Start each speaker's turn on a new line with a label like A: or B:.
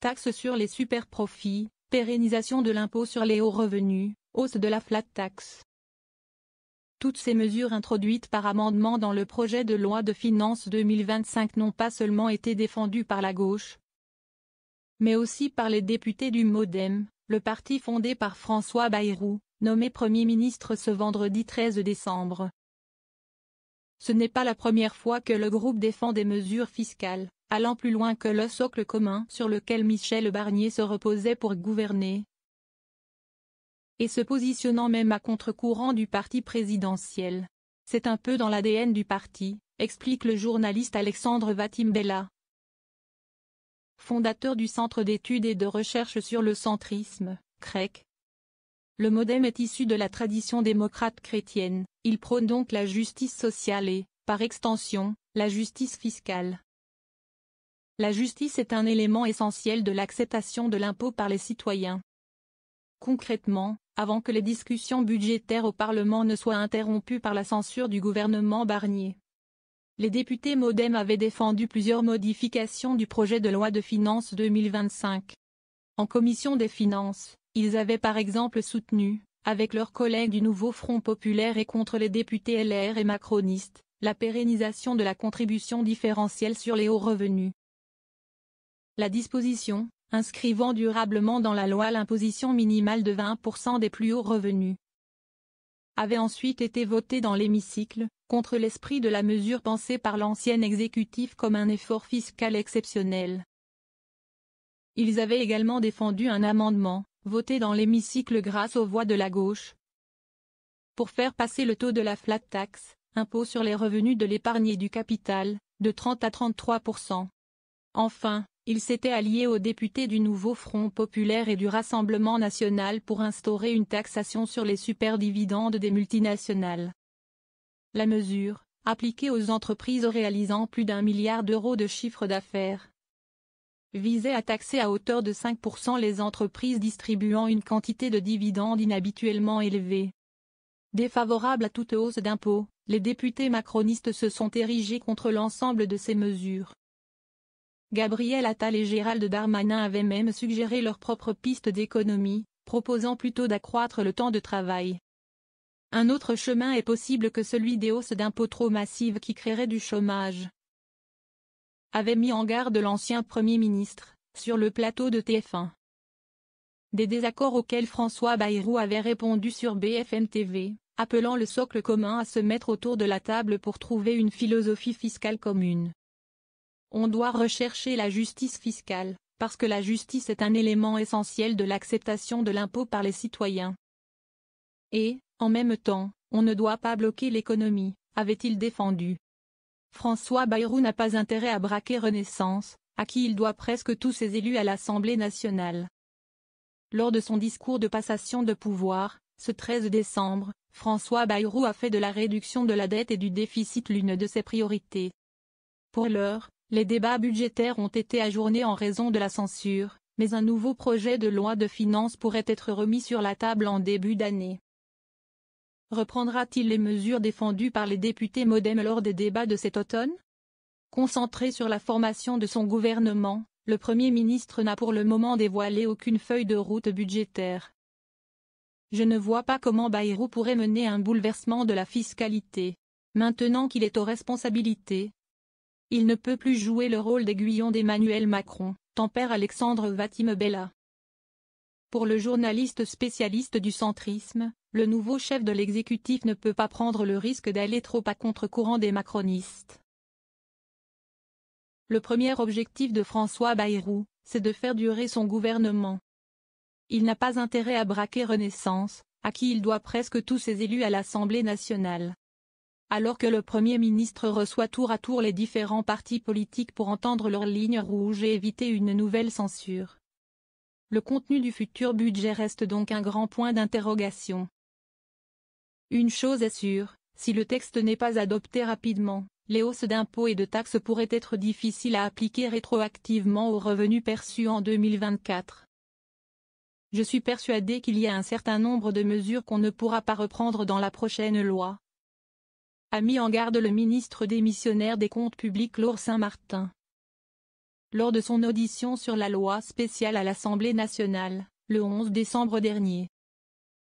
A: taxe sur les superprofits, pérennisation de l'impôt sur les hauts revenus, hausse de la flat tax. Toutes ces mesures introduites par amendement dans le projet de loi de finances 2025 n'ont pas seulement été défendues par la gauche, mais aussi par les députés du MoDem, le parti fondé par François Bayrou, nommé Premier ministre ce vendredi 13 décembre. Ce n'est pas la première fois que le groupe défend des mesures fiscales, allant plus loin que le socle commun sur lequel Michel Barnier se reposait pour gouverner, et se positionnant même à contre-courant du parti présidentiel. C'est un peu dans l'ADN du parti, explique le journaliste Alexandre Vatimbella, fondateur du Centre d'études et de recherche sur le centrisme, CREC. Le MoDem est issu de la tradition démocrate chrétienne, il prône donc la justice sociale et, par extension, la justice fiscale. La justice est un élément essentiel de l'acceptation de l'impôt par les citoyens. Concrètement, avant que les discussions budgétaires au Parlement ne soient interrompues par la censure du gouvernement Barnier, les députés MoDem avaient défendu plusieurs modifications du projet de loi de finances 2025. En commission des finances, ils avaient par exemple soutenu, avec leurs collègues du Nouveau Front populaire et contre les députés LR et macronistes, la pérennisation de la contribution différentielle sur les hauts revenus. La disposition, inscrivant durablement dans la loi l'imposition minimale de 20% des plus hauts revenus, avait ensuite été votée dans l'hémicycle, contre l'esprit de la mesure pensée par l'ancien exécutif comme un effort fiscal exceptionnel. Ils avaient également défendu un amendement, voté dans l'hémicycle grâce aux voix de la gauche, pour faire passer le taux de la flat tax, impôt sur les revenus de l'épargne et du capital, de 30 à 33%. Enfin, ils s'étaient alliés aux députés du Nouveau Front populaire et du Rassemblement national pour instaurer une taxation sur les superdividendes des multinationales. La mesure, appliquée aux entreprises réalisant plus d'1 milliard d'euros de chiffre d'affaires, visait à taxer à hauteur de 5% les entreprises distribuant une quantité de dividendes inhabituellement élevée. Défavorables à toute hausse d'impôts, les députés macronistes se sont érigés contre l'ensemble de ces mesures. Gabriel Attal et Gérald Darmanin avaient même suggéré leur propre piste d'économie, proposant plutôt d'accroître le temps de travail. Un autre chemin est possible que celui des hausses d'impôts trop massives qui créeraient du chômage, avait mis en garde l'ancien Premier ministre, sur le plateau de TF1. Des désaccords auxquels François Bayrou avait répondu sur BFM TV, appelant le socle commun à se mettre autour de la table pour trouver une philosophie fiscale commune. On doit rechercher la justice fiscale, parce que la justice est un élément essentiel de l'acceptation de l'impôt par les citoyens. Et, en même temps, on ne doit pas bloquer l'économie, avait-il défendu. François Bayrou n'a pas intérêt à braquer Renaissance, à qui il doit presque tous ses élus à l'Assemblée nationale. Lors de son discours de passation de pouvoir, ce 13 décembre, François Bayrou a fait de la réduction de la dette et du déficit l'une de ses priorités. Pour l'heure, les débats budgétaires ont été ajournés en raison de la censure, mais un nouveau projet de loi de finances pourrait être remis sur la table en début d'année. Reprendra-t-il les mesures défendues par les députés MoDem lors des débats de cet automne? Concentré sur la formation de son gouvernement, le Premier ministre n'a pour le moment dévoilé aucune feuille de route budgétaire. Je ne vois pas comment Bayrou pourrait mener un bouleversement de la fiscalité. Maintenant qu'il est aux responsabilités, il ne peut plus jouer le rôle d'aiguillon d'Emmanuel Macron, tempère Alexandre Vatimbella. Pour le journaliste spécialiste du centrisme, le nouveau chef de l'exécutif ne peut pas prendre le risque d'aller trop à contre-courant des macronistes. Le premier objectif de François Bayrou, c'est de faire durer son gouvernement. Il n'a pas intérêt à braquer Renaissance, à qui il doit presque tous ses élus à l'Assemblée nationale. Alors que le Premier ministre reçoit tour à tour les différents partis politiques pour entendre leurs lignes rouges et éviter une nouvelle censure. Le contenu du futur budget reste donc un grand point d'interrogation. Une chose est sûre, si le texte n'est pas adopté rapidement, les hausses d'impôts et de taxes pourraient être difficiles à appliquer rétroactivement aux revenus perçus en 2024. Je suis persuadé qu'il y a un certain nombre de mesures qu'on ne pourra pas reprendre dans la prochaine loi, a mis en garde le ministre démissionnaire des Comptes publics Laure Saint-Martin. lors de son audition sur la loi spéciale à l'Assemblée nationale, le 11 décembre dernier.